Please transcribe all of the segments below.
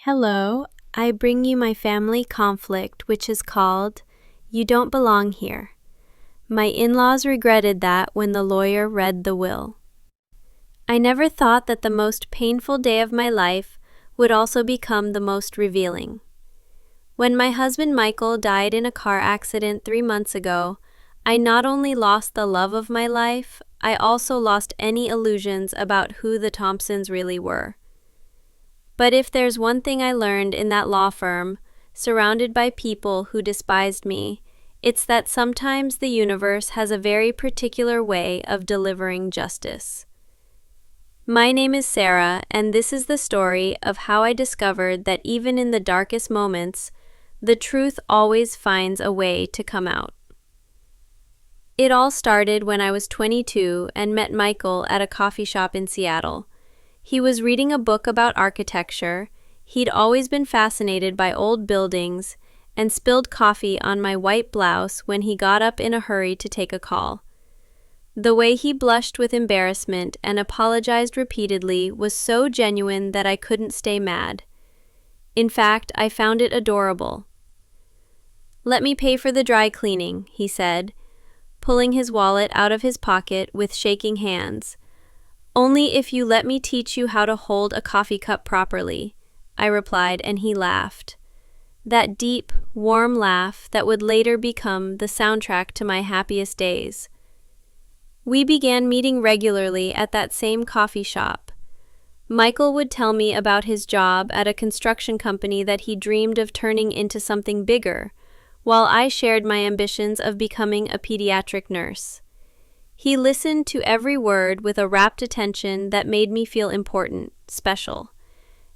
Hello, I bring you my family conflict, which is called You Don't Belong Here. My in-laws regretted that when the lawyer read the will. I never thought that the most painful day of my life would also become the most revealing. When my husband Michael died in a car accident 3 months ago, I not only lost the love of my life, I also lost any illusions about who the Thompsons really were. But if there's one thing I learned in that law firm, surrounded by people who despised me, it's that sometimes the universe has a very particular way of delivering justice. My name is Sarah, and this is the story of how I discovered that even in the darkest moments, the truth always finds a way to come out. It all started when I was 22 and met Michael at a coffee shop in Seattle. He was reading a book about architecture, he'd always been fascinated by old buildings, and spilled coffee on my white blouse when he got up in a hurry to take a call. The way he blushed with embarrassment and apologized repeatedly was so genuine that I couldn't stay mad. In fact, I found it adorable. "Let me pay for the dry cleaning," he said, pulling his wallet out of his pocket with shaking hands. "Only if you let me teach you how to hold a coffee cup properly," I replied, and he laughed. That deep, warm laugh that would later become the soundtrack to my happiest days. We began meeting regularly at that same coffee shop. Michael would tell me about his job at a construction company that he dreamed of turning into something bigger, while I shared my ambitions of becoming a pediatric nurse. He listened to every word with a rapt attention that made me feel important, special.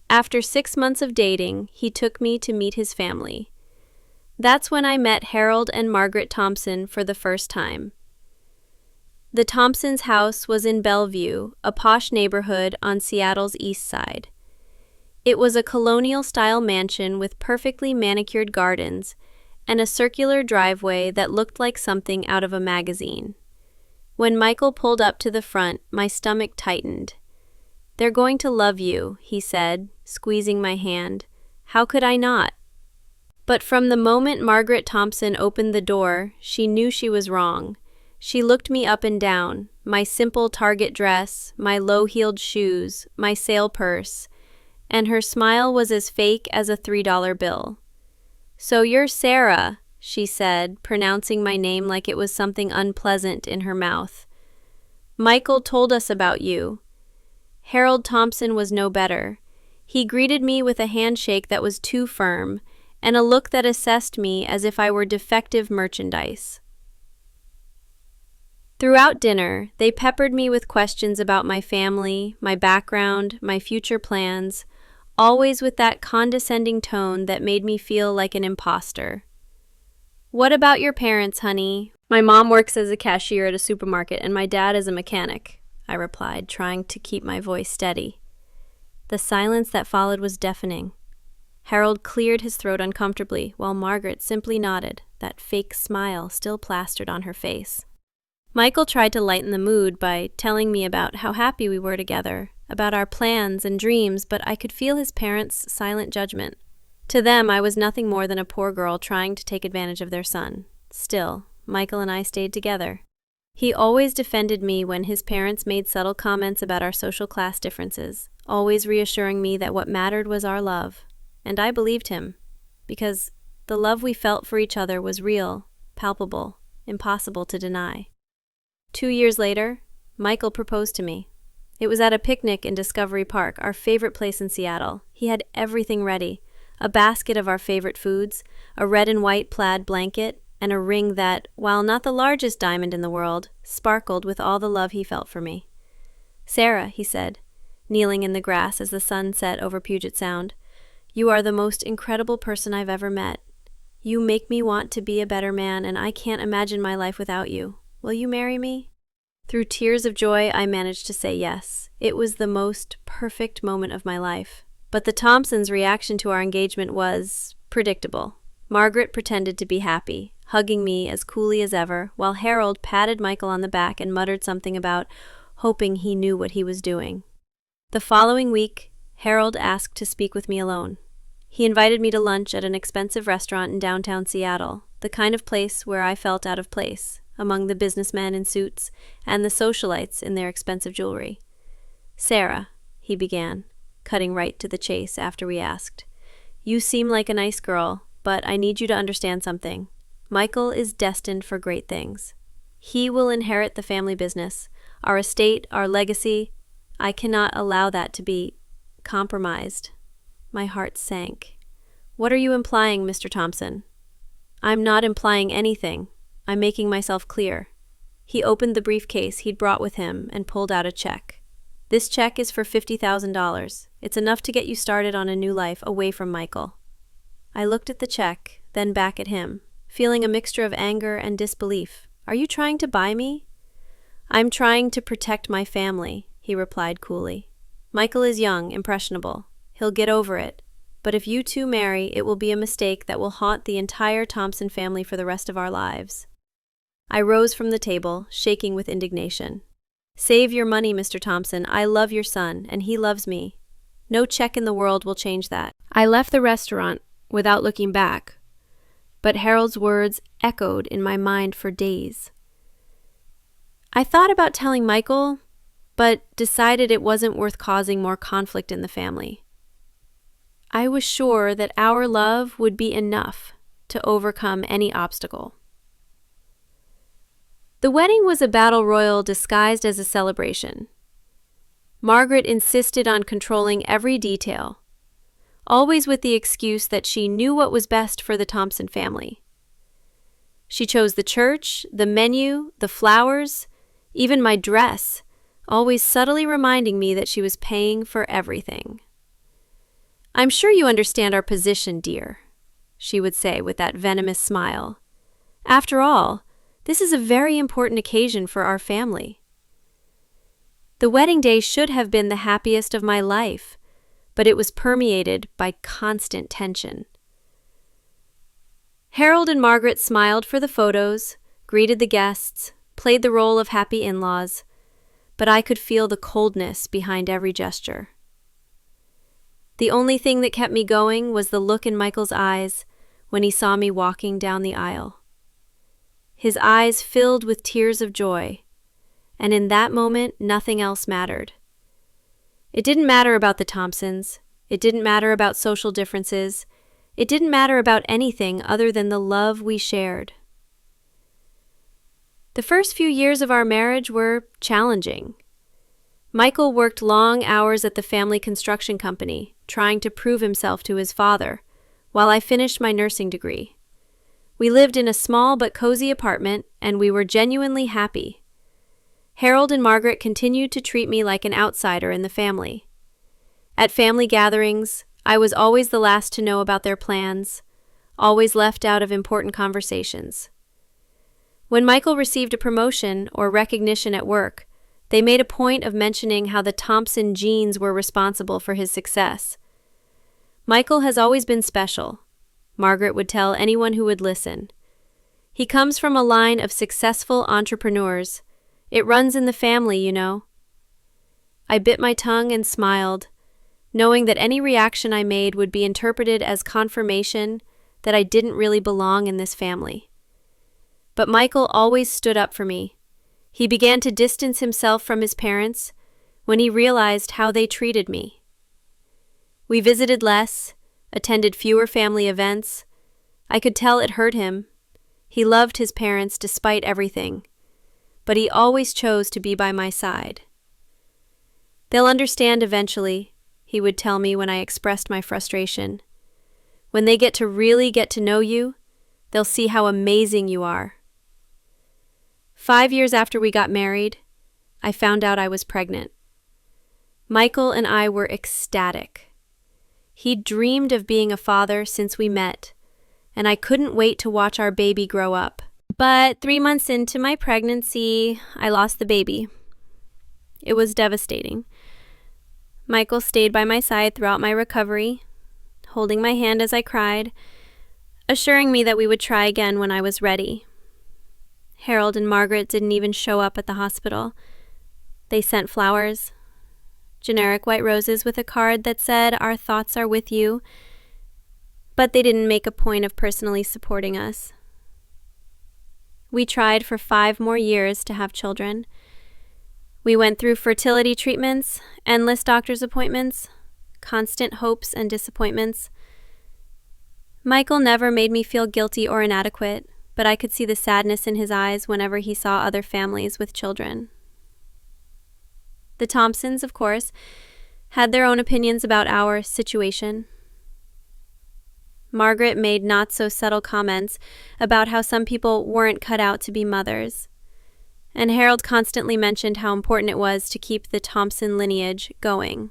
After 6 months of dating, he took me to meet his family. That's when I met Harold and Margaret Thompson for the first time. The Thompsons' house was in Bellevue, a posh neighborhood on Seattle's east side. It was a colonial-style mansion with perfectly manicured gardens and a circular driveway that looked like something out of a magazine. When Michael pulled up to the front, my stomach tightened. "They're going to love you," he said, squeezing my hand. How could I not? But from the moment Margaret Thompson opened the door, she knew she was wrong. She looked me up and down, my simple Target dress, my low-heeled shoes, my sale purse, and her smile was as fake as a $3 bill. "So you're Sarah," she said, pronouncing my name like it was something unpleasant in her mouth. "Michael told us about you." Harold Thompson was no better. He greeted me with a handshake that was too firm, and a look that assessed me as if I were defective merchandise. Throughout dinner, they peppered me with questions about my family, my background, my future plans, always with that condescending tone that made me feel like an imposter. "What about your parents, honey?" "My mom works as a cashier at a supermarket and my dad is a mechanic," I replied, trying to keep my voice steady. The silence that followed was deafening. Harold cleared his throat uncomfortably, while Margaret simply nodded, that fake smile still plastered on her face. Michael tried to lighten the mood by telling me about how happy we were together, about our plans and dreams, but I could feel his parents' silent judgment. To them, I was nothing more than a poor girl trying to take advantage of their son. Still, Michael and I stayed together. He always defended me when his parents made subtle comments about our social class differences, always reassuring me that what mattered was our love. And I believed him, because the love we felt for each other was real, palpable, impossible to deny. 2 years later, Michael proposed to me. It was at a picnic in Discovery Park, our favorite place in Seattle. He had everything ready. A basket of our favorite foods, a red and white plaid blanket, and a ring that, while not the largest diamond in the world, sparkled with all the love he felt for me. "Sarah," he said, kneeling in the grass as the sun set over Puget Sound, "you are the most incredible person I've ever met. You make me want to be a better man, and I can't imagine my life without you. Will you marry me?" Through tears of joy, I managed to say yes. It was the most perfect moment of my life. But the Thompsons' reaction to our engagement was predictable. Margaret pretended to be happy, hugging me as coolly as ever, while Harold patted Michael on the back and muttered something about hoping he knew what he was doing. The following week, Harold asked to speak with me alone. He invited me to lunch at an expensive restaurant in downtown Seattle, the kind of place where I felt out of place, among the businessmen in suits and the socialites in their expensive jewelry. "Sarah," he began, cutting right to the chase after we asked, "you seem like a nice girl, but I need you to understand something. Michael is destined for great things. He will inherit the family business, our estate, our legacy. I cannot allow that to be compromised." My heart sank. "What are you implying, Mr. Thompson?" "I'm not implying anything. I'm making myself clear." He opened the briefcase he'd brought with him and pulled out a check. "This check is for $50,000. It's enough to get you started on a new life away from Michael." I looked at the check, then back at him, feeling a mixture of anger and disbelief. "Are you trying to buy me?" "I'm trying to protect my family," he replied coolly. "Michael is young, impressionable. He'll get over it. But if you two marry, it will be a mistake that will haunt the entire Thompson family for the rest of our lives." I rose from the table, shaking with indignation. "Save your money, Mr. Thompson. I love your son, and he loves me. No check in the world will change that." I left the restaurant without looking back, but Harold's words echoed in my mind for days. I thought about telling Michael, but decided it wasn't worth causing more conflict in the family. I was sure that our love would be enough to overcome any obstacle. The wedding was a battle royal disguised as a celebration. Margaret insisted on controlling every detail, always with the excuse that she knew what was best for the Thompson family. She chose the church, the menu, the flowers, even my dress, always subtly reminding me that she was paying for everything. "I'm sure you understand our position, dear," she would say with that venomous smile. "After all, this is a very important occasion for our family." The wedding day should have been the happiest of my life, but it was permeated by constant tension. Harold and Margaret smiled for the photos, greeted the guests, played the role of happy in-laws, but I could feel the coldness behind every gesture. The only thing that kept me going was the look in Michael's eyes when he saw me walking down the aisle. His eyes filled with tears of joy, and in that moment, nothing else mattered. It didn't matter about the Thompsons. It didn't matter about social differences. It didn't matter about anything other than the love we shared. The first few years of our marriage were challenging. Michael worked long hours at the family construction company, trying to prove himself to his father, while I finished my nursing degree. We lived in a small but cozy apartment, and we were genuinely happy. Harold and Margaret continued to treat me like an outsider in the family. At family gatherings, I was always the last to know about their plans, always left out of important conversations. When Michael received a promotion or recognition at work, they made a point of mentioning how the Thompson genes were responsible for his success. "Michael has always been special," Margaret would tell anyone who would listen. "He comes from a line of successful entrepreneurs. It runs in the family, you know." I bit my tongue and smiled, knowing that any reaction I made would be interpreted as confirmation that I didn't really belong in this family. But Michael always stood up for me. He began to distance himself from his parents when he realized how they treated me. We visited less, attended fewer family events. I could tell it hurt him. He loved his parents despite everything, but he always chose to be by my side. "They'll understand eventually," he would tell me when I expressed my frustration. "When they really get to know you, they'll see how amazing you are." 5 years after we got married, I found out I was pregnant. Michael and I were ecstatic. He'd dreamed of being a father since we met, and I couldn't wait to watch our baby grow up. But 3 months into my pregnancy, I lost the baby. It was devastating. Michael stayed by my side throughout my recovery, holding my hand as I cried, assuring me that we would try again when I was ready. Harold and Margaret didn't even show up at the hospital. They sent flowers, generic white roses with a card that said, "Our thoughts are with you," but they didn't make a point of personally supporting us. We tried for 5 more years to have children. We went through fertility treatments, endless doctor's appointments, constant hopes and disappointments. Michael never made me feel guilty or inadequate, but I could see the sadness in his eyes whenever he saw other families with children. The Thompsons, of course, had their own opinions about our situation. Margaret made not-so-subtle comments about how some people weren't cut out to be mothers, and Harold constantly mentioned how important it was to keep the Thompson lineage going.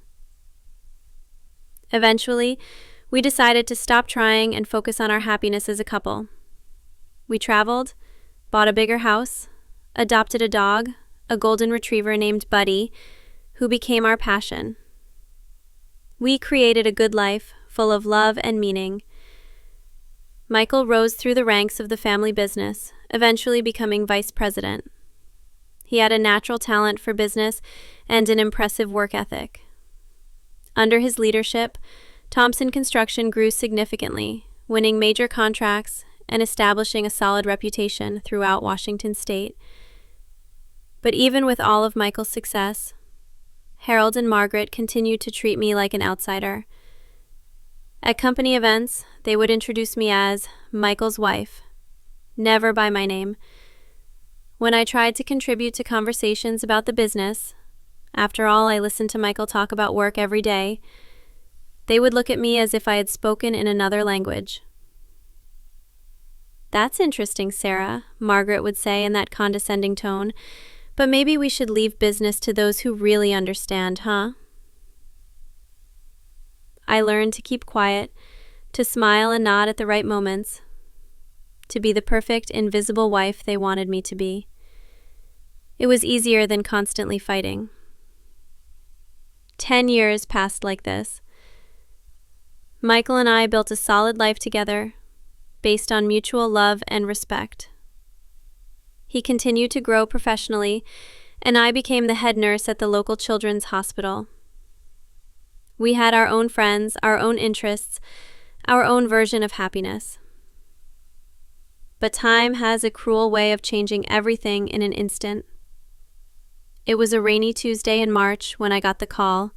Eventually, we decided to stop trying and focus on our happiness as a couple. We traveled, bought a bigger house, adopted a dog, a golden retriever named Buddy, who became our passion. We created a good life full of love and meaning. Michael rose through the ranks of the family business, eventually becoming vice president. He had a natural talent for business and an impressive work ethic. Under his leadership, Thompson Construction grew significantly, winning major contracts and establishing a solid reputation throughout Washington state. But even with all of Michael's success, Harold and Margaret continued to treat me like an outsider. At company events, they would introduce me as Michael's wife, never by my name. When I tried to contribute to conversations about the business, after all, I listened to Michael talk about work every day, they would look at me as if I had spoken in another language. "That's interesting, Sarah," Margaret would say in that condescending tone, "but maybe we should leave business to those who really understand, huh?" I learned to keep quiet, to smile and nod at the right moments, to be the perfect, invisible wife they wanted me to be. It was easier than constantly fighting. 10 years passed like this. Michael and I built a solid life together, based on mutual love and respect. He continued to grow professionally, and I became the head nurse at the local children's hospital. We had our own friends, our own interests, our own version of happiness. But time has a cruel way of changing everything in an instant. It was a rainy Tuesday in March when I got the call.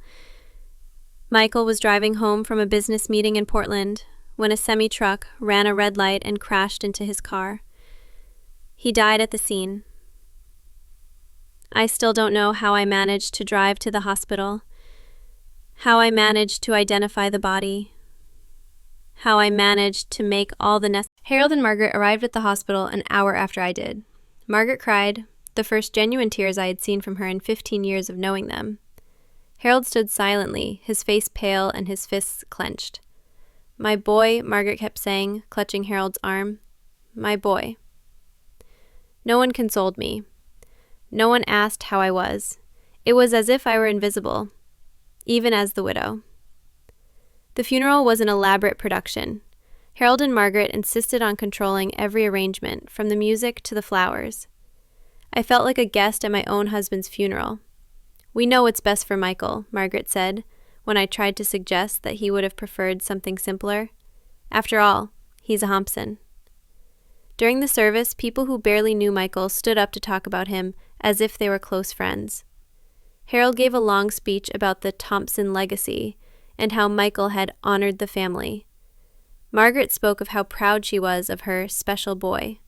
Michael was driving home from a business meeting in Portland when a semi-truck ran a red light and crashed into his car. He died at the scene. I still don't know how I managed to drive to the hospital, how I managed to identify the body, how I managed to make all the necessary. Harold and Margaret arrived at the hospital an hour after I did. Margaret cried, the first genuine tears I had seen from her in 15 years of knowing them. Harold stood silently, his face pale and his fists clenched. "My boy," Margaret kept saying, clutching Harold's arm. "My boy." No one consoled me. No one asked how I was. It was as if I were invisible, even as the widow. The funeral was an elaborate production. Harold and Margaret insisted on controlling every arrangement, from the music to the flowers. I felt like a guest at my own husband's funeral. "We know what's best for Michael," Margaret said, when I tried to suggest that he would have preferred something simpler. After all, he's a Thompson. During the service, people who barely knew Michael stood up to talk about him as if they were close friends. Harold gave a long speech about the Thompson legacy and how Michael had honored the family. Margaret spoke of how proud she was of her special boy.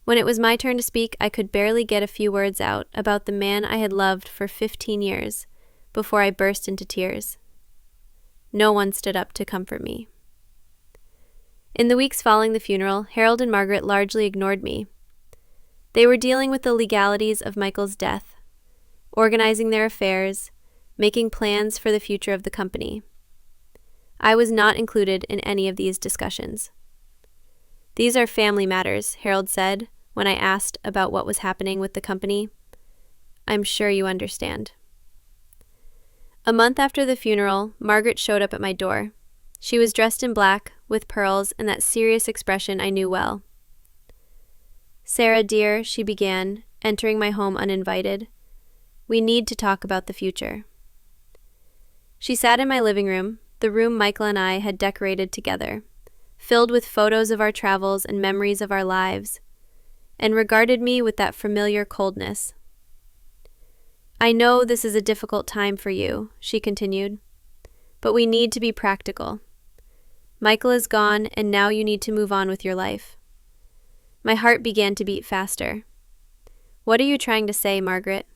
When it was my turn to speak, I could barely get a few words out about the man I had loved for 15 years before I burst into tears. No one stood up to comfort me. In the weeks following the funeral, Harold and Margaret largely ignored me. They were dealing with the legalities of Michael's death, organizing their affairs, making plans for the future of the company. I was not included in any of these discussions. "These are family matters," Harold said when I asked about what was happening with the company. "I'm sure you understand." A month after the funeral, Margaret showed up at my door. She was dressed in black, with pearls and that serious expression I knew well. "Sarah, dear," she began, entering my home uninvited, "we need to talk about the future." She sat in my living room, the room Michael and I had decorated together, filled with photos of our travels and memories of our lives, and regarded me with that familiar coldness. "I know this is a difficult time for you," she continued, "but we need to be practical. Michael is gone, and now you need to move on with your life." My heart began to beat faster. "What are you trying to say, Margaret?"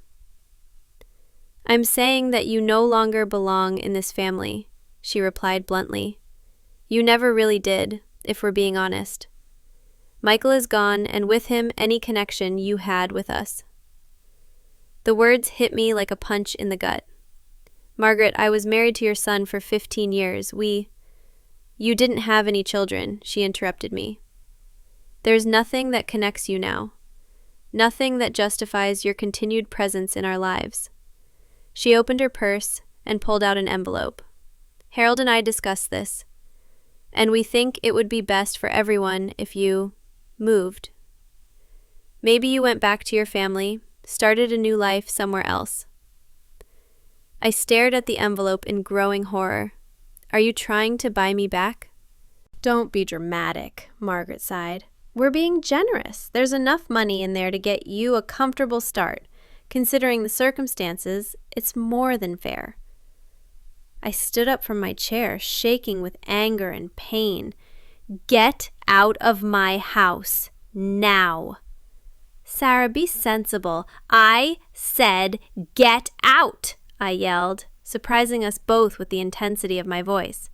"I'm saying that you no longer belong in this family," she replied bluntly. "You never really did, if we're being honest. Michael is gone, and with him any connection you had with us." The words hit me like a punch in the gut. "Margaret, I was married to your son for 15 years. You didn't have any children," she interrupted me. "There's nothing that connects you now. Nothing that justifies your continued presence in our lives." She opened her purse and pulled out an envelope. "Harold and I discussed this, and we think it would be best for everyone if you moved. Maybe you went back to your family, started a new life somewhere else." I stared at the envelope in growing horror. "Are you trying to buy me back?" "Don't be dramatic," Margaret sighed. "We're being generous. There's enough money in there to get you a comfortable start. Considering the circumstances, it's more than fair." I stood up from my chair, shaking with anger and pain. "Get out of my house, now." "Sarah, be sensible." "I said get out," I yelled, surprising us both with the intensity of my voice.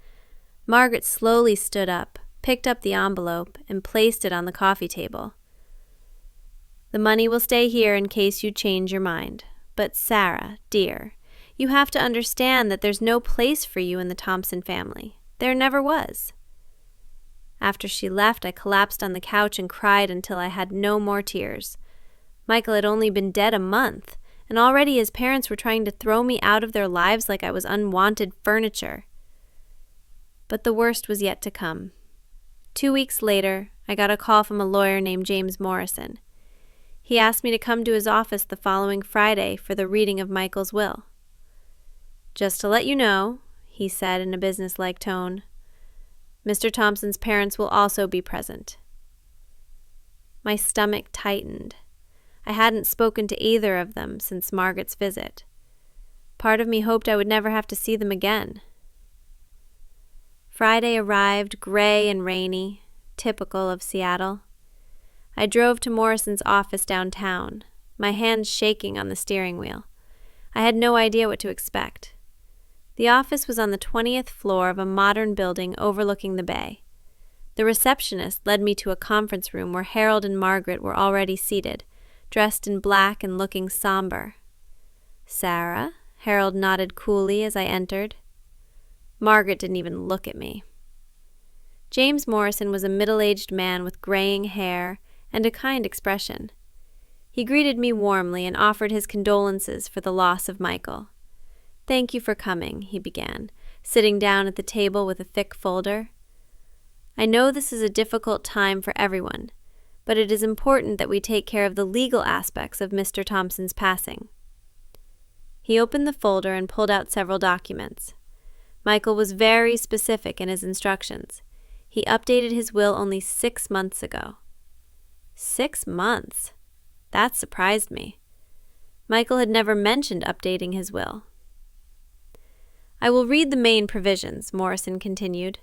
Margaret slowly stood up, picked up the envelope, and placed it on the coffee table. "The money will stay here in case you change your mind. But Sarah, dear, you have to understand that there's no place for you in the Thompson family. There never was." After she left, I collapsed on the couch and cried until I had no more tears. Michael had only been dead a month, and already his parents were trying to throw me out of their lives like I was unwanted furniture. But the worst was yet to come. 2 weeks later, I got a call from a lawyer named James Morrison. He asked me to come to his office the following Friday for the reading of Michael's will. "Just to let you know," he said in a businesslike tone, "Mr. Thompson's parents will also be present." My stomach tightened. I hadn't spoken to either of them since Margaret's visit. Part of me hoped I would never have to see them again. Friday arrived gray and rainy, typical of Seattle. I drove to Morrison's office downtown, my hands shaking on the steering wheel. I had no idea what to expect. The office was on the 20th floor of a modern building overlooking the bay. The receptionist led me to a conference room where Harold and Margaret were already seated, dressed in black and looking somber. "Sarah?" Harold nodded coolly as I entered. Margaret didn't even look at me. James Morrison was a middle-aged man with graying hair and a kind expression. He greeted me warmly and offered his condolences for the loss of Michael. "Thank you for coming," he began, sitting down at the table with a thick folder. "I know this is a difficult time for everyone, but it is important that we take care of the legal aspects of Mr. Thompson's passing." He opened the folder and pulled out several documents. Michael was very specific in his instructions. He updated his will only 6 months ago. 6 months? That surprised me. Michael had never mentioned updating his will. "I will read the main provisions," Morrison continued.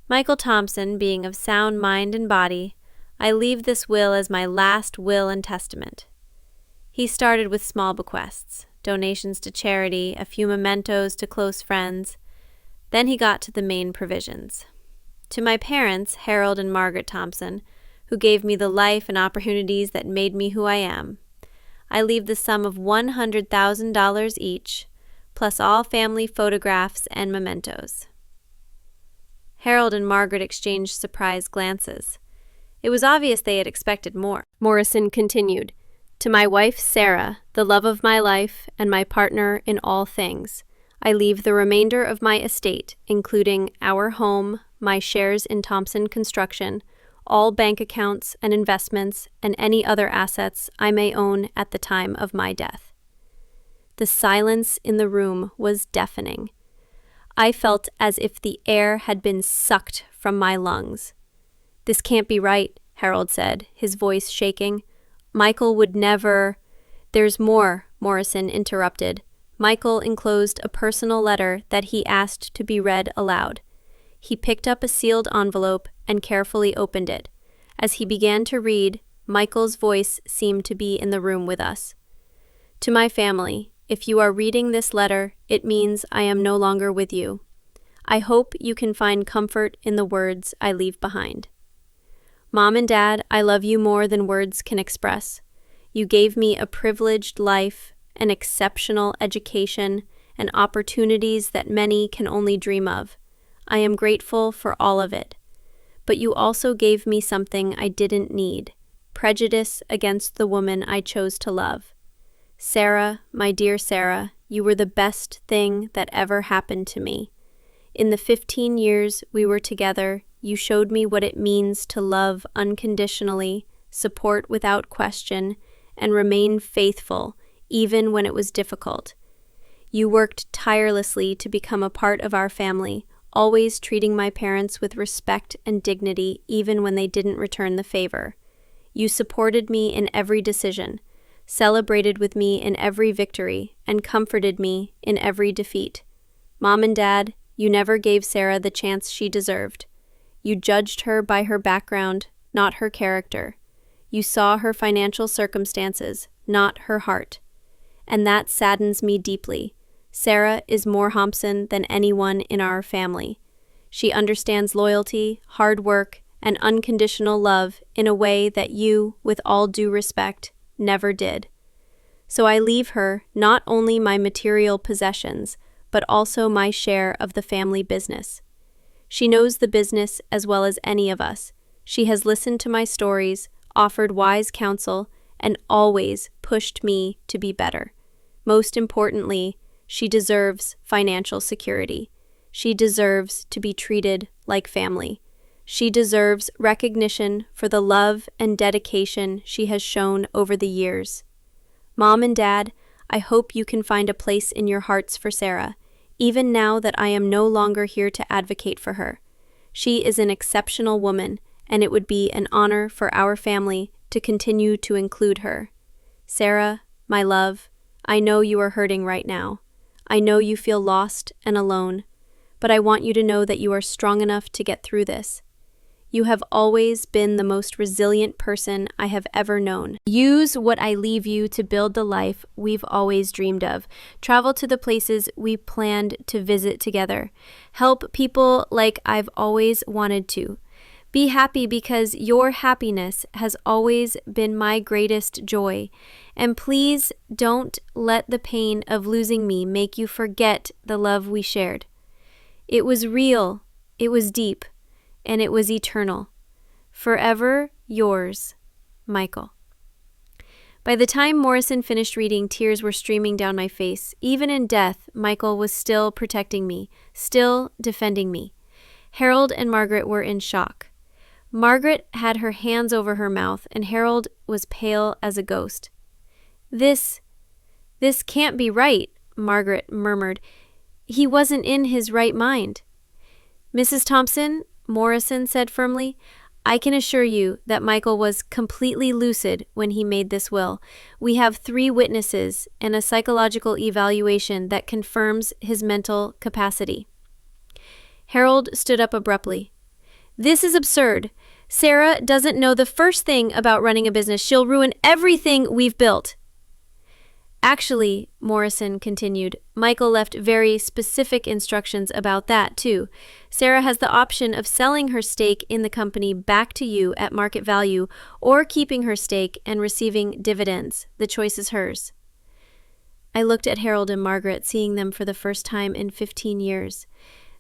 "Michael Thompson, being of sound mind and body, I leave this will as my last will and testament." He started with small bequests, donations to charity, a few mementos to close friends. Then he got to the main provisions. "To my parents, Harold and Margaret Thompson, who gave me the life and opportunities that made me who I am, I leave the sum of $100,000 each, plus all family photographs and mementos." Harold and Margaret exchanged surprised glances. It was obvious they had expected more. Morrison continued, "To my wife, Sarah, the love of my life and my partner in all things, I leave the remainder of my estate, including our home, my shares in Thompson Construction, all bank accounts and investments, and any other assets I may own at the time of my death." The silence in the room was deafening. I felt as if the air had been sucked from my lungs. "This can't be right," Harold said, his voice shaking. "Michael would never—" "There's more," Morrison interrupted. Michael enclosed a personal letter that he asked to be read aloud. He picked up a sealed envelope and carefully opened it. As he began to read, Michael's voice seemed to be in the room with us. "To my family, if you are reading this letter, it means I am no longer with you. I hope you can find comfort in the words I leave behind. Mom and Dad, I love you more than words can express. You gave me a privileged life, an exceptional education, and opportunities that many can only dream of. I am grateful for all of it. But you also gave me something I didn't need, prejudice against the woman I chose to love. Sarah, my dear Sarah, you were the best thing that ever happened to me. In the 15 years we were together, you showed me what it means to love unconditionally, support without question, and remain faithful even when it was difficult. You worked tirelessly to become a part of our family, always treating my parents with respect and dignity even when they didn't return the favor. You supported me in every decision, celebrated with me in every victory, and comforted me in every defeat. Mom and Dad, you never gave Sarah the chance she deserved. You judged her by her background, not her character. You saw her financial circumstances, not her heart. And that saddens me deeply. Sarah is more Thompson than anyone in our family. She understands loyalty, hard work, and unconditional love in a way that you, with all due respect, never did. So I leave her not only my material possessions, but also my share of the family business. She knows the business as well as any of us. She has listened to my stories, offered wise counsel, and always pushed me to be better. Most importantly, she deserves financial security. She deserves to be treated like family. She deserves recognition for the love and dedication she has shown over the years. Mom and Dad, I hope you can find a place in your hearts for Sarah, even now that I am no longer here to advocate for her. She is an exceptional woman, and it would be an honor for our family to continue to include her. Sarah, my love, I know you are hurting right now. I know you feel lost and alone, but I want you to know that you are strong enough to get through this. You have always been the most resilient person I have ever known. Use what I leave you to build the life we've always dreamed of. Travel to the places we planned to visit together. Help people like I've always wanted to. Be happy because your happiness has always been my greatest joy. And please don't let the pain of losing me make you forget the love we shared. It was real, it was deep, and it was eternal. Forever yours, Michael. By the time Morrison finished reading, tears were streaming down my face. Even in death, Michael was still protecting me, still defending me. Harold and Margaret were in shock. Margaret had her hands over her mouth, and Harold was pale as a ghost. This can't be right," Margaret murmured. "He wasn't in his right mind." "Mrs. Thompson," Morrison said firmly, "I can assure you that Michael was completely lucid when he made this will. We have 3 witnesses and a psychological evaluation that confirms his mental capacity." Harold stood up abruptly. "This is absurd. Sarah doesn't know the first thing about running a business. She'll ruin everything we've built." "Actually," Morrison continued, "Michael left very specific instructions about that, too. Sarah has the option of selling her stake in the company back to you at market value or keeping her stake and receiving dividends. The choice is hers." I looked at Harold and Margaret, seeing them for the first time in 15 years.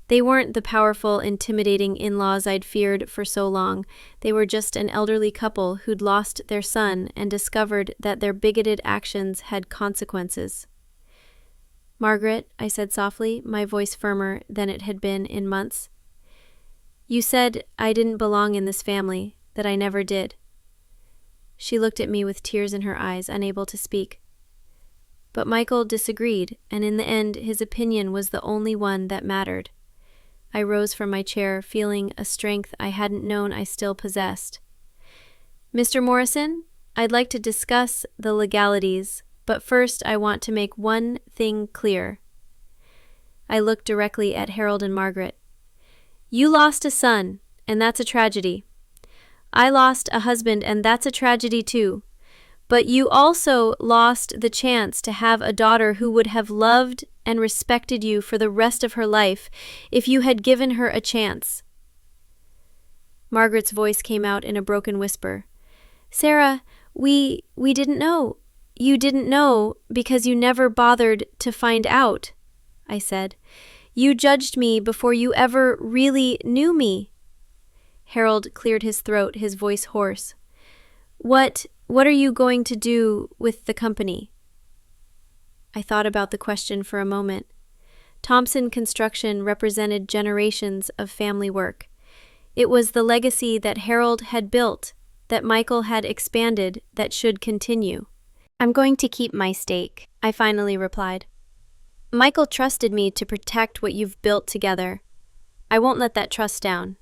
They weren't the powerful, intimidating in-laws I'd feared for so long. They were just an elderly couple who'd lost their son and discovered that their bigoted actions had consequences. "Margaret," I said softly, my voice firmer than it had been in months. "You said I didn't belong in this family, that I never did." She looked at me with tears in her eyes, unable to speak. But Michael disagreed, and in the end, his opinion was the only one that mattered. I rose from my chair, feeling a strength I hadn't known I still possessed. Mr. Morrison, I'd like to discuss the legalities, but first I want to make one thing clear. I looked directly at Harold and Margaret. You lost a son, and that's a tragedy. I lost a husband, and that's a tragedy too. But you also lost the chance to have a daughter who would have loved and respected you for the rest of her life if you had given her a chance. Margaret's voice came out in a broken whisper. Sarah, we didn't know. You didn't know because you never bothered to find out, I said. You judged me before you ever really knew me. Harold cleared his throat, his voice hoarse. What are you going to do with the company? I thought about the question for a moment. Thompson Construction represented generations of family work. It was the legacy that Harold had built, that Michael had expanded, that should continue. I'm going to keep my stake, I finally replied. Michael trusted me to protect what you've built together. I won't let that trust down.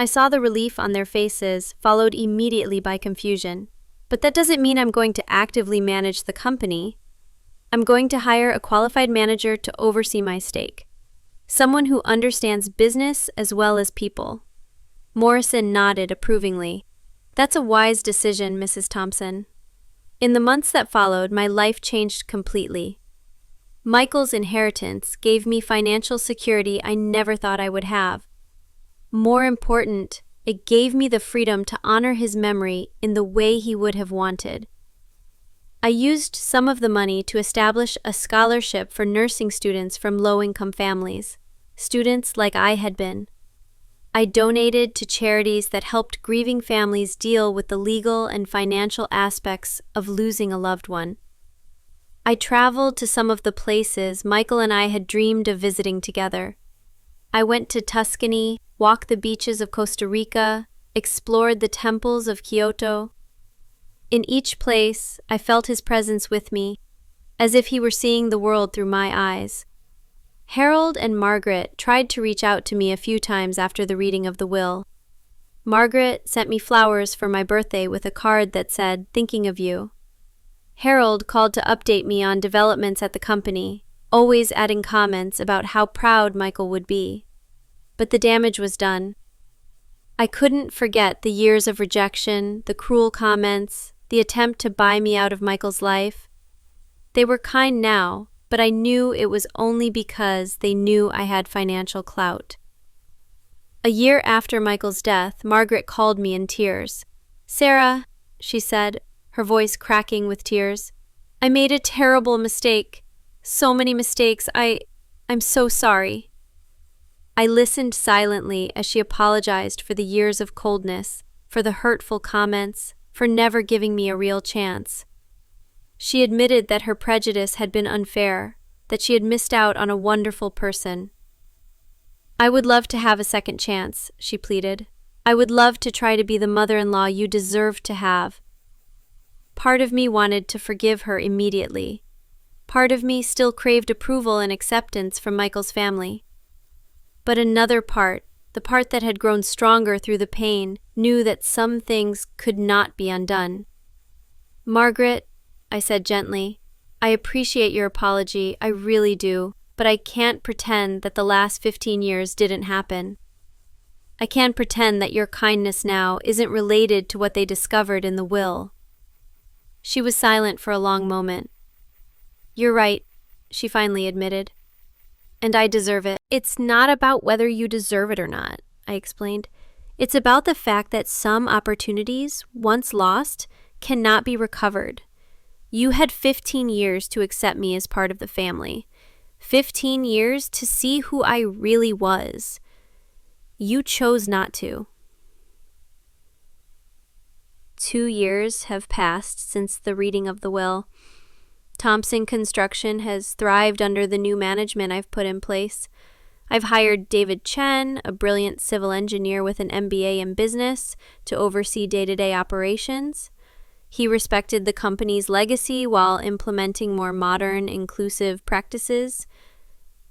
I saw the relief on their faces, followed immediately by confusion. But that doesn't mean I'm going to actively manage the company. I'm going to hire a qualified manager to oversee my stake. Someone who understands business as well as people. Morrison nodded approvingly. That's a wise decision, Mrs. Thompson. In the months that followed, my life changed completely. Michael's inheritance gave me financial security I never thought I would have. More important, it gave me the freedom to honor his memory in the way he would have wanted. I used some of the money to establish a scholarship for nursing students from low-income families, students like I had been. I donated to charities that helped grieving families deal with the legal and financial aspects of losing a loved one. I traveled to some of the places Michael and I had dreamed of visiting together. I went to Tuscany, walked the beaches of Costa Rica, explored the temples of Kyoto. In each place, I felt his presence with me, as if he were seeing the world through my eyes. Harold and Margaret tried to reach out to me a few times after the reading of the will. Margaret sent me flowers for my birthday with a card that said, "Thinking of you." Harold called to update me on developments at the company, always adding comments about how proud Michael would be. But the damage was done. I couldn't forget the years of rejection, the cruel comments, the attempt to buy me out of Michael's life. They were kind now, but I knew it was only because they knew I had financial clout. A year after Michael's death, Margaret called me in tears. "Sarah," she said, her voice cracking with tears, "I made a terrible mistake. So many mistakes. I'm so sorry." I listened silently as she apologized for the years of coldness, for the hurtful comments, for never giving me a real chance. She admitted that her prejudice had been unfair, that she had missed out on a wonderful person. "I would love to have a second chance," she pleaded. "I would love to try to be the mother-in-law you deserved to have." Part of me wanted to forgive her immediately. Part of me still craved approval and acceptance from Michael's family. But another part, the part that had grown stronger through the pain, knew that some things could not be undone. "Margaret," I said gently, "I appreciate your apology, I really do, but I can't pretend that the last 15 years didn't happen. I can't pretend that your kindness now isn't related to what they discovered in the will." She was silent for a long moment. "You're right," she finally admitted. "And I deserve it." "It's not about whether you deserve it or not," I explained. "It's about the fact that some opportunities, once lost, cannot be recovered. You had 15 years to accept me as part of the family. 15 years to see who I really was. You chose not to." 2 years have passed since the reading of the will. Thompson Construction has thrived under the new management I've put in place. I've hired David Chen, a brilliant civil engineer with an MBA in business, to oversee day-to-day operations. He respected the company's legacy while implementing more modern, inclusive practices.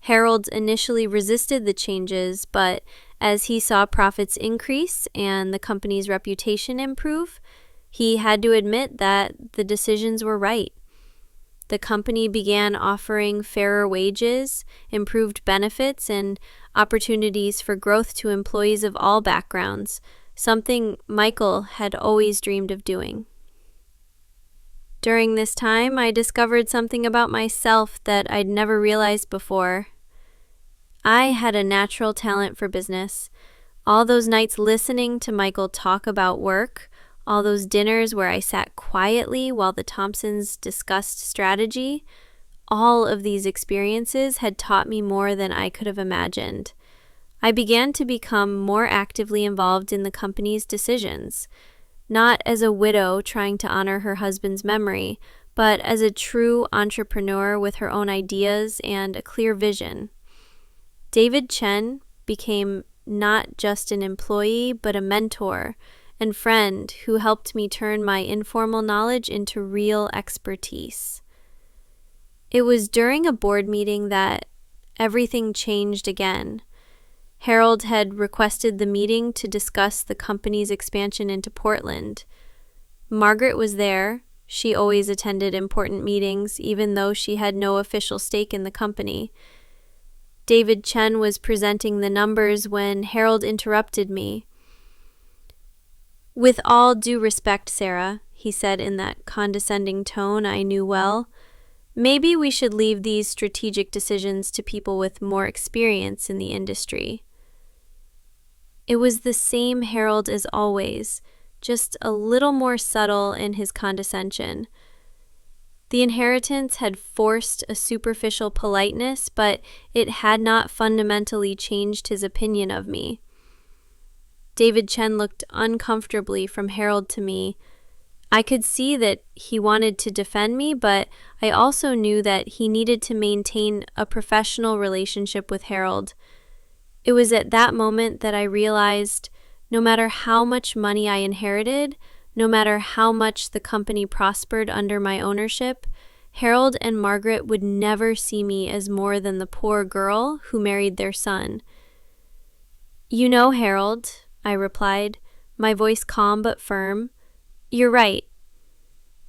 Harold initially resisted the changes, but as he saw profits increase and the company's reputation improve, he had to admit that the decisions were right. The company began offering fairer wages, improved benefits, and opportunities for growth to employees of all backgrounds, something Michael had always dreamed of doing. During this time, I discovered something about myself that I'd never realized before. I had a natural talent for business. All those nights listening to Michael talk about work, all those dinners where I sat quietly while the Thompsons discussed strategy, all of these experiences had taught me more than I could have imagined. I began to become more actively involved in the company's decisions, not as a widow trying to honor her husband's memory, but as a true entrepreneur with her own ideas and a clear vision. David Chen became not just an employee, but a mentor and friend who helped me turn my informal knowledge into real expertise. It was during a board meeting that everything changed again. Harold had requested the meeting to discuss the company's expansion into Portland. Margaret was there. She always attended important meetings, even though she had no official stake in the company. David Chen was presenting the numbers when Harold interrupted me. "With all due respect, Sarah," he said in that condescending tone I knew well, "maybe we should leave these strategic decisions to people with more experience in the industry." It was the same Harold as always, just a little more subtle in his condescension. The inheritance had forced a superficial politeness, but it had not fundamentally changed his opinion of me. David Chen looked uncomfortably from Harold to me. I could see that he wanted to defend me, but I also knew that he needed to maintain a professional relationship with Harold. It was at that moment that I realized no matter how much money I inherited, no matter how much the company prospered under my ownership, Harold and Margaret would never see me as more than the poor girl who married their son. "You know, Harold," I replied, my voice calm but firm, "you're right."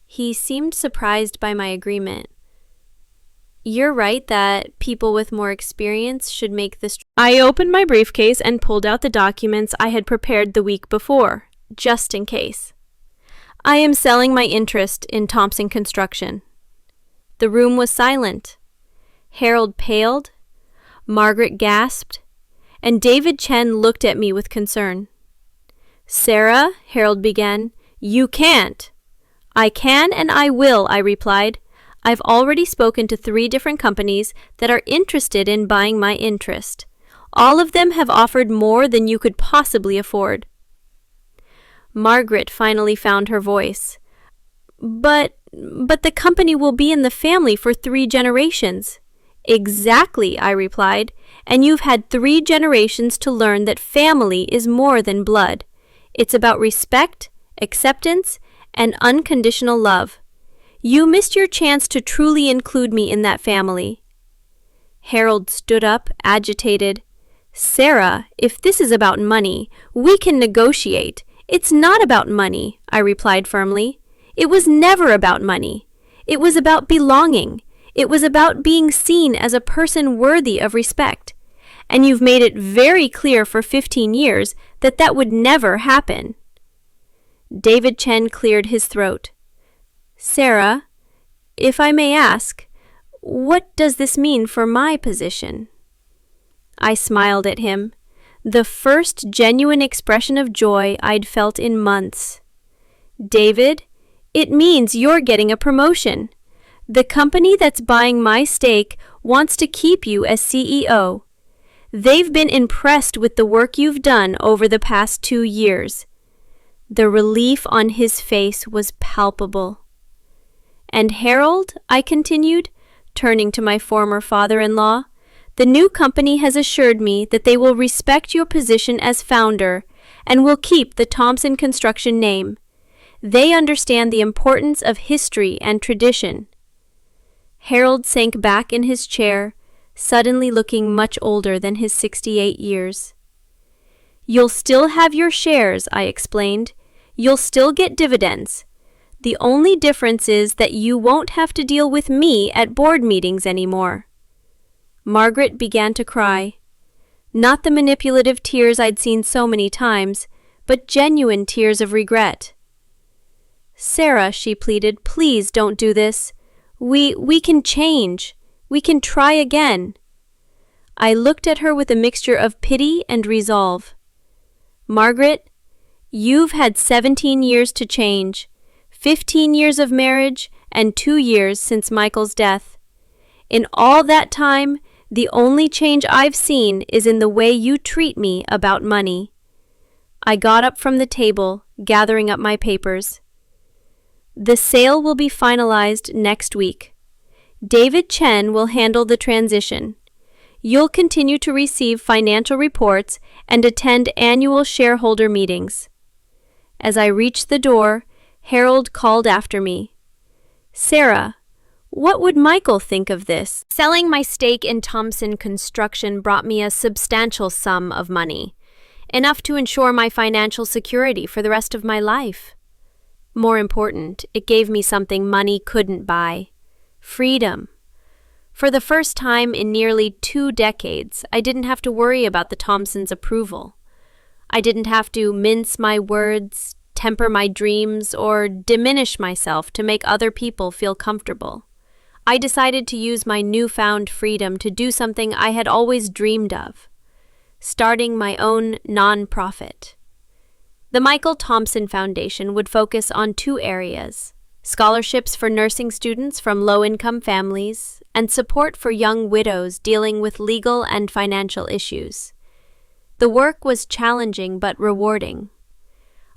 He seemed surprised by my agreement. "You're right that people with more experience should make this." I opened my briefcase and pulled out the documents I had prepared the week before, just in case. "I am selling my interest in Thompson Construction." The room was silent. Harold paled, Margaret gasped, and David Chen looked at me with concern. "Sarah," Harold began, "you can't." "I can and I will," I replied. "I've already spoken to 3 different companies that are interested in buying my interest. All of them have offered more than you could possibly afford." Margaret finally found her voice. But the company will be in the family for 3 generations." "Exactly," I replied, "and you've had 3 generations to learn that family is more than blood. It's about respect, acceptance, and unconditional love. You missed your chance to truly include me in that family." Harold stood up, agitated. "Sarah, if this is about money, we can negotiate. It's not about money," I replied firmly. "It was never about money. It was about belonging. It was about being seen as a person worthy of respect. And you've made it very clear for 15 years that that would never happen." David Chen cleared his throat. "Sarah, if I may ask, what does this mean for my position?" I smiled at him, the first genuine expression of joy I'd felt in months. "David, it means you're getting a promotion. The company that's buying my stake wants to keep you as CEO. They've been impressed with the work you've done over the past 2 years." The relief on his face was palpable. "And Harold," I continued, turning to my former father-in-law, "the new company has assured me that they will respect your position as founder and will keep the Thompson Construction name. They understand the importance of history and tradition." Harold sank back in his chair, suddenly looking much older than his 68 years. "You'll still have your shares," I explained. "You'll still get dividends. The only difference is that you won't have to deal with me at board meetings anymore." Margaret began to cry. Not the manipulative tears I'd seen so many times, but genuine tears of regret. "Sarah," she pleaded, "please don't do this. We can change. We can try again." I looked at her with a mixture of pity and resolve. "Margaret, you've had 17 years to change, 15 years of marriage, and 2 years since Michael's death. In all that time, the only change I've seen is in the way you treat me about money." I got up from the table, gathering up my papers. "The sale will be finalized next week. David Chen will handle the transition. You'll continue to receive financial reports and attend annual shareholder meetings." As I reached the door, Harold called after me. "Sarah, what would Michael think of this?" Selling my stake in Thompson Construction brought me a substantial sum of money, enough to ensure my financial security for the rest of my life. More important, it gave me something money couldn't buy: freedom. For the first time in nearly 2 decades, I didn't have to worry about the Thompsons' approval. I didn't have to mince my words, temper my dreams, or diminish myself to make other people feel comfortable. I decided to use my newfound freedom to do something I had always dreamed of: starting my own non-profit. The Michael Thompson Foundation would focus on 2 areas: scholarships for nursing students from low-income families, and support for young widows dealing with legal and financial issues. The work was challenging but rewarding.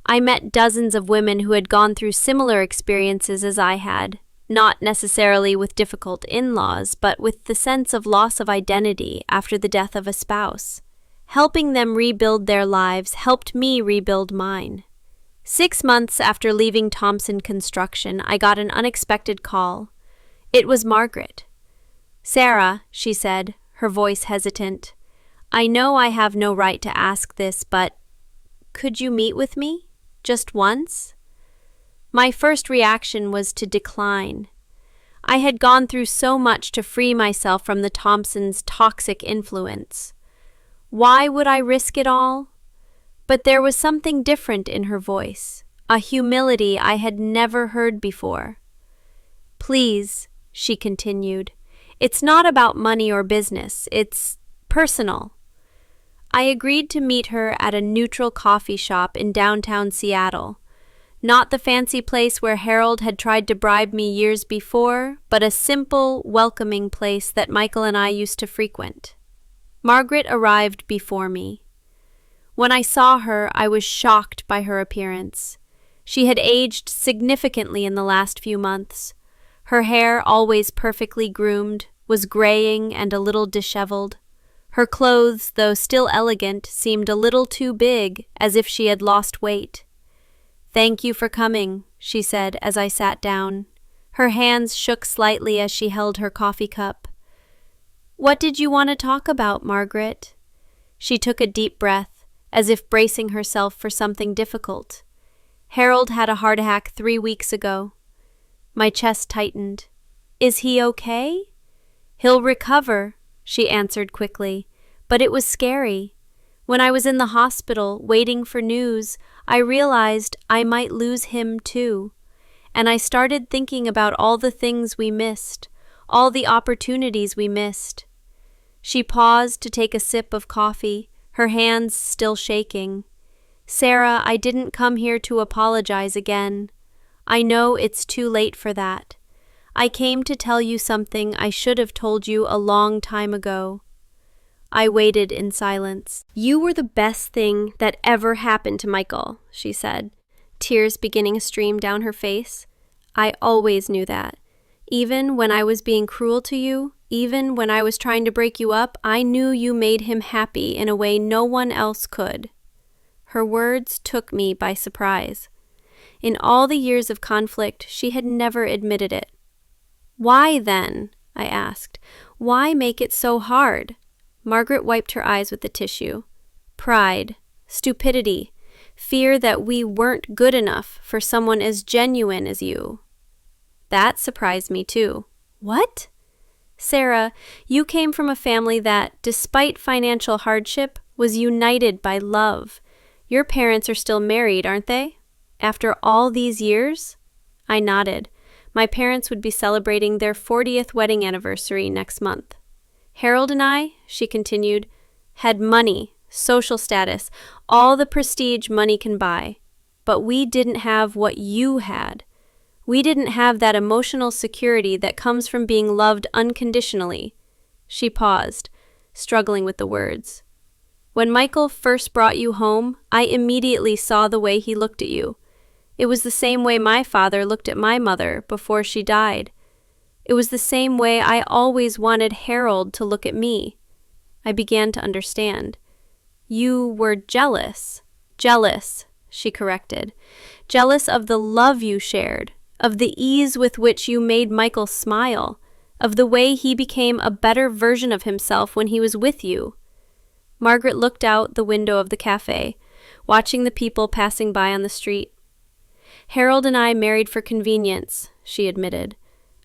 I met dozens of women who had gone through similar experiences as I had, not necessarily with difficult in-laws, but with the sense of loss of identity after the death of a spouse. Helping them rebuild their lives helped me rebuild mine. 6 months after leaving Thompson Construction, I got an unexpected call. It was Margaret. "Sarah," she said, her voice hesitant, "I know I have no right to ask this, but could you meet with me? Just once?" My first reaction was to decline. I had gone through so much to free myself from the Thompsons' toxic influence. Why would I risk it all? But there was something different in her voice, a humility I had never heard before. "Please," she continued, "it's not about money or business, it's personal." I agreed to meet her at a neutral coffee shop in downtown Seattle. Not the fancy place where Harold had tried to bribe me years before, but a simple, welcoming place that Michael and I used to frequent. Margaret arrived before me. When I saw her, I was shocked by her appearance. She had aged significantly in the last few months. Her hair, always perfectly groomed, was graying and a little disheveled. Her clothes, though still elegant, seemed a little too big, as if she had lost weight. "Thank you for coming," she said as I sat down. Her hands shook slightly as she held her coffee cup. "What did you want to talk about, Margaret?" She took a deep breath, as if bracing herself for something difficult. "Harold had a heart attack 3 weeks ago." My chest tightened. "Is he okay?" "He'll recover," she answered quickly, "but it was scary. When I was in the hospital, waiting for news, I realized I might lose him too. And I started thinking about all the things we missed, all the opportunities we missed." She paused to take a sip of coffee, her hands still shaking. "Sarah, I didn't come here to apologize again. I know it's too late for that. I came to tell you something I should have told you a long time ago." I waited in silence. "You were the best thing that ever happened to Michael," she said, tears beginning to stream down her face. "I always knew that. Even when I was being cruel to you, even when I was trying to break you up, I knew you made him happy in a way no one else could." Her words took me by surprise. In all the years of conflict, she had never admitted it. "Why then?" I asked. "Why make it so hard?" Margaret wiped her eyes with the tissue. "Pride, stupidity, fear that we weren't good enough for someone as genuine as you." That surprised me too. "What?" "Sarah, you came from a family that, despite financial hardship, was united by love. Your parents are still married, aren't they? After all these years?" I nodded. My parents would be celebrating their 40th wedding anniversary next month. "Harold and I," she continued, "had money, social status, all the prestige money can buy. But we didn't have what you had. We didn't have that emotional security that comes from being loved unconditionally." She paused, struggling with the words. "When Michael first brought you home, I immediately saw the way he looked at you. It was the same way my father looked at my mother before she died. It was the same way I always wanted Harold to look at me." I began to understand. "You were jealous." "Jealous," she corrected. "Jealous of the love you shared, of the ease with which you made Michael smile, of the way he became a better version of himself when he was with you." Margaret looked out the window of the cafe, watching the people passing by on the street. "Harold and I married for convenience," she admitted.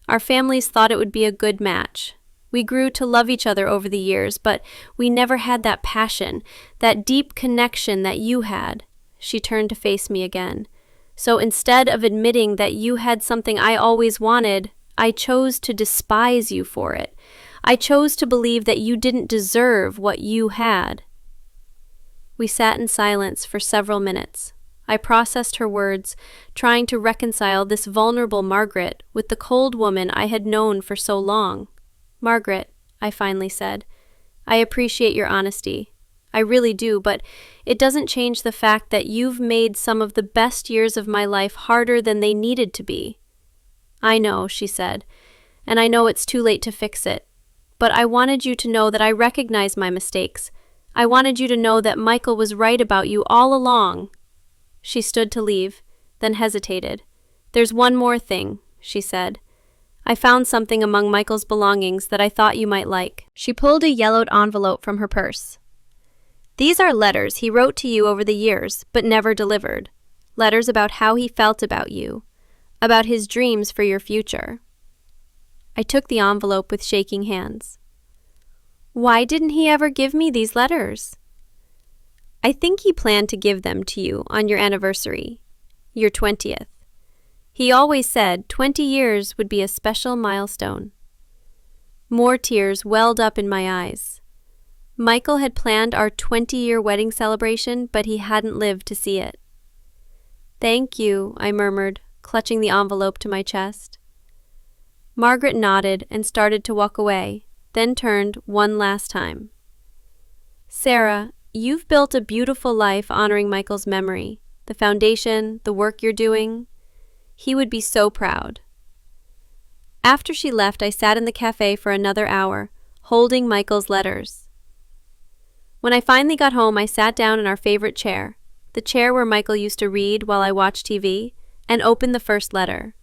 "Our families thought it would be a good match. We grew to love each other over the years, but we never had that passion, that deep connection that you had." She turned to face me again. "So instead of admitting that you had something I always wanted, I chose to despise you for it. I chose to believe that you didn't deserve what you had." We sat in silence for several minutes. I processed her words, trying to reconcile this vulnerable Margaret with the cold woman I had known for so long. "Margaret," I finally said, "I appreciate your honesty. I really do, but it doesn't change the fact that you've made some of the best years of my life harder than they needed to be." "I know," she said, "and I know it's too late to fix it. But I wanted you to know that I recognize my mistakes. I wanted you to know that Michael was right about you all along." She stood to leave, then hesitated. "There's one more thing," she said. "I found something among Michael's belongings that I thought you might like." She pulled a yellowed envelope from her purse. "These are letters he wrote to you over the years, but never delivered. Letters about how he felt about you, about his dreams for your future." I took the envelope with shaking hands. "Why didn't he ever give me these letters?" "I think he planned to give them to you on your anniversary, your 20th. He always said 20 years would be a special milestone." More tears welled up in my eyes. Michael had planned our 20-year wedding celebration, but he hadn't lived to see it. "Thank you," I murmured, clutching the envelope to my chest. Margaret nodded and started to walk away, then turned one last time. "Sarah, you've built a beautiful life honoring Michael's memory, the foundation, the work you're doing. He would be so proud." After she left, I sat in the cafe for another hour, holding Michael's letters. When I finally got home, I sat down in our favorite chair, the chair where Michael used to read while I watched TV, and opened the first letter.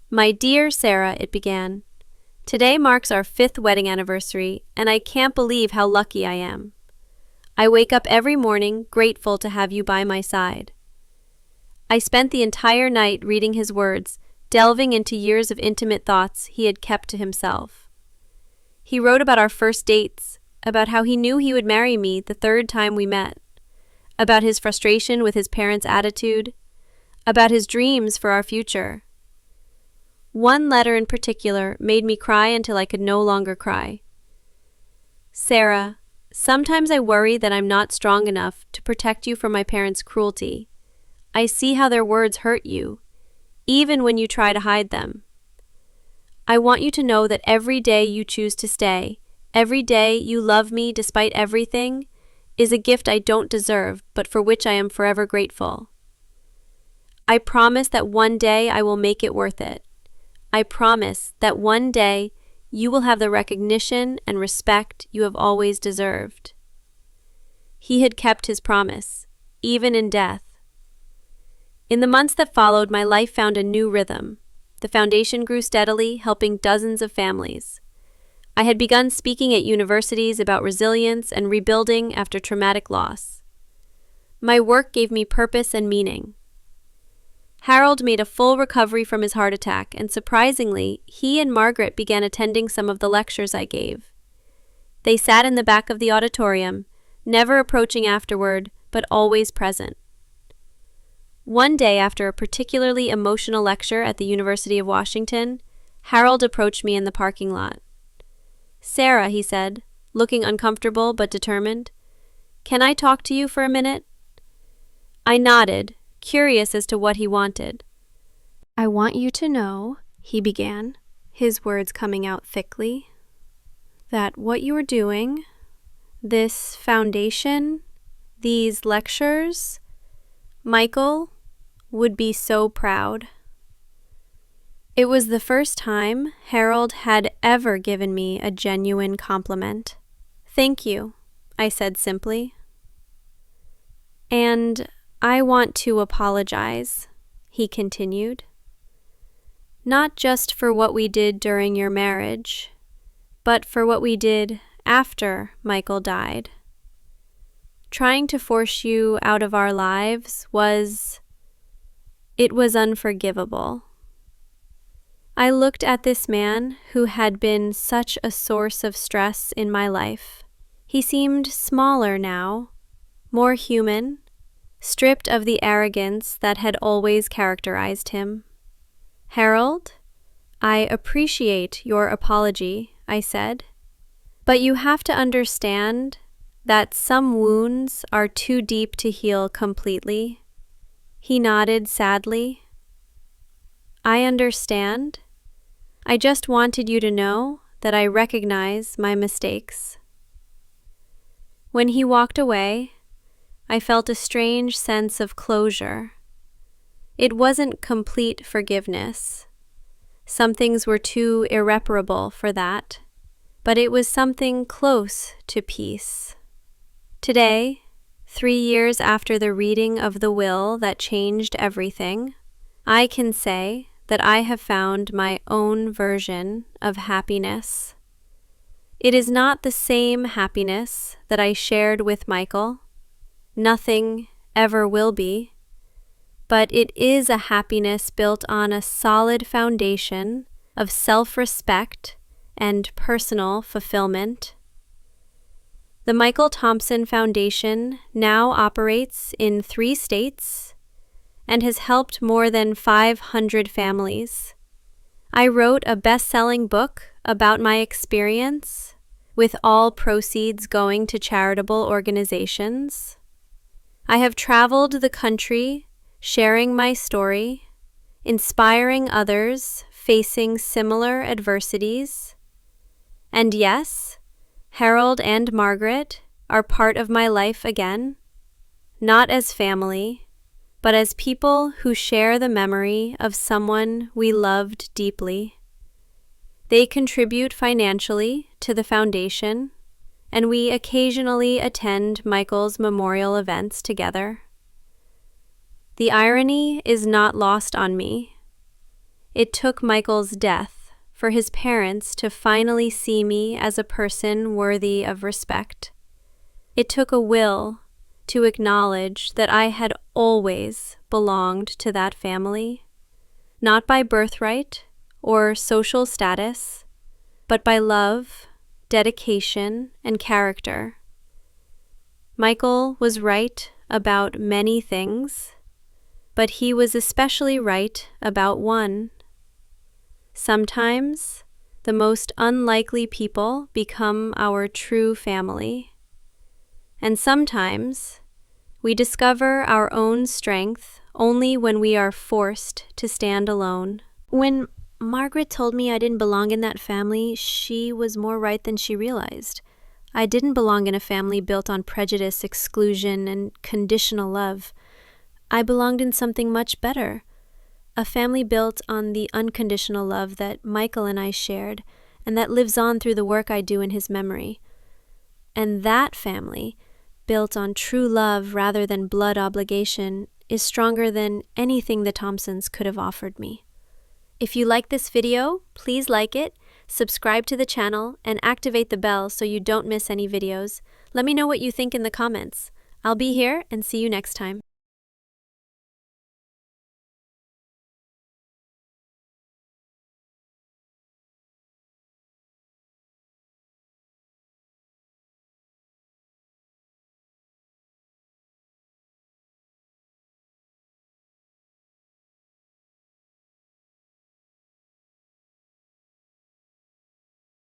"My dear Sarah," it began. "Today marks our 5th wedding anniversary, and I can't believe how lucky I am. I wake up every morning grateful to have you by my side." I spent the entire night reading his words, delving into years of intimate thoughts he had kept to himself. He wrote about our first dates, about how he knew he would marry me the 3rd time we met, about his frustration with his parents' attitude, about his dreams for our future. One letter in particular made me cry until I could no longer cry. "Sarah, sometimes I worry that I'm not strong enough to protect you from my parents' cruelty. I see how their words hurt you, even when you try to hide them. I want you to know that every day you choose to stay, every day you love me despite everything, is a gift I don't deserve, but for which I am forever grateful. I promise that one day I will make it worth it. I promise that one day you will have the recognition and respect you have always deserved." He had kept his promise, even in death. In the months that followed, my life found a new rhythm. The foundation grew steadily, helping dozens of families. I had begun speaking at universities about resilience and rebuilding after traumatic loss. My work gave me purpose and meaning. Harold made a full recovery from his heart attack, and surprisingly, he and Margaret began attending some of the lectures I gave. They sat in the back of the auditorium, never approaching afterward, but always present. One day, after a particularly emotional lecture at the University of Washington, Harold approached me in the parking lot. "Sarah," he said, looking uncomfortable but determined, "can I talk to you for a minute?" I nodded, curious as to what he wanted. "I want you to know," he began, his words coming out thickly, "that what you're doing, this foundation, these lectures, Michael would be so proud." It was the first time Harold had ever given me a genuine compliment. "Thank you," I said simply. "And I want to apologize," he continued. "Not just for what we did during your marriage, but for what we did after Michael died. Trying to force you out of our lives was unforgivable." I looked at this man who had been such a source of stress in my life. He seemed smaller now, more human, stripped of the arrogance that had always characterized him. "Harold, I appreciate your apology," I said, "but you have to understand that some wounds are too deep to heal completely." He nodded sadly. "I understand. I just wanted you to know that I recognize my mistakes." When he walked away, I felt a strange sense of closure. It wasn't complete forgiveness. Some things were too irreparable for that, but it was something close to peace. Today, 3 years after the reading of the will that changed everything, I can say that I have found my own version of happiness. It is not the same happiness that I shared with Michael. Nothing ever will be. But it is a happiness built on a solid foundation of self-respect and personal fulfillment. The Michael Thompson Foundation now operates in 3 states and has helped more than 500 families. I wrote a best-selling book about my experience, with all proceeds going to charitable organizations. I have traveled the country, sharing my story, inspiring others facing similar adversities. And yes, Harold and Margaret are part of my life again, not as family, but as people who share the memory of someone we loved deeply. They contribute financially to the foundation, and we occasionally attend Michael's memorial events together. The irony is not lost on me. It took Michael's death for his parents to finally see me as a person worthy of respect. It took a will to acknowledge that I had always belonged to that family, not by birthright or social status, but by love, dedication, and character. Michael was right about many things, but he was especially right about one. Sometimes, the most unlikely people become our true family. And sometimes, we discover our own strength only when we are forced to stand alone. When Margaret told me I didn't belong in that family, she was more right than she realized. I didn't belong in a family built on prejudice, exclusion, and conditional love. I belonged in something much better, a family built on the unconditional love that Michael and I shared, and that lives on through the work I do in his memory. And that family, built on true love rather than blood obligation, is stronger than anything the Thompsons could have offered me. If you like this video, please like it, subscribe to the channel, and activate the bell so you don't miss any videos. Let me know what you think in the comments. I'll be here and see you next time.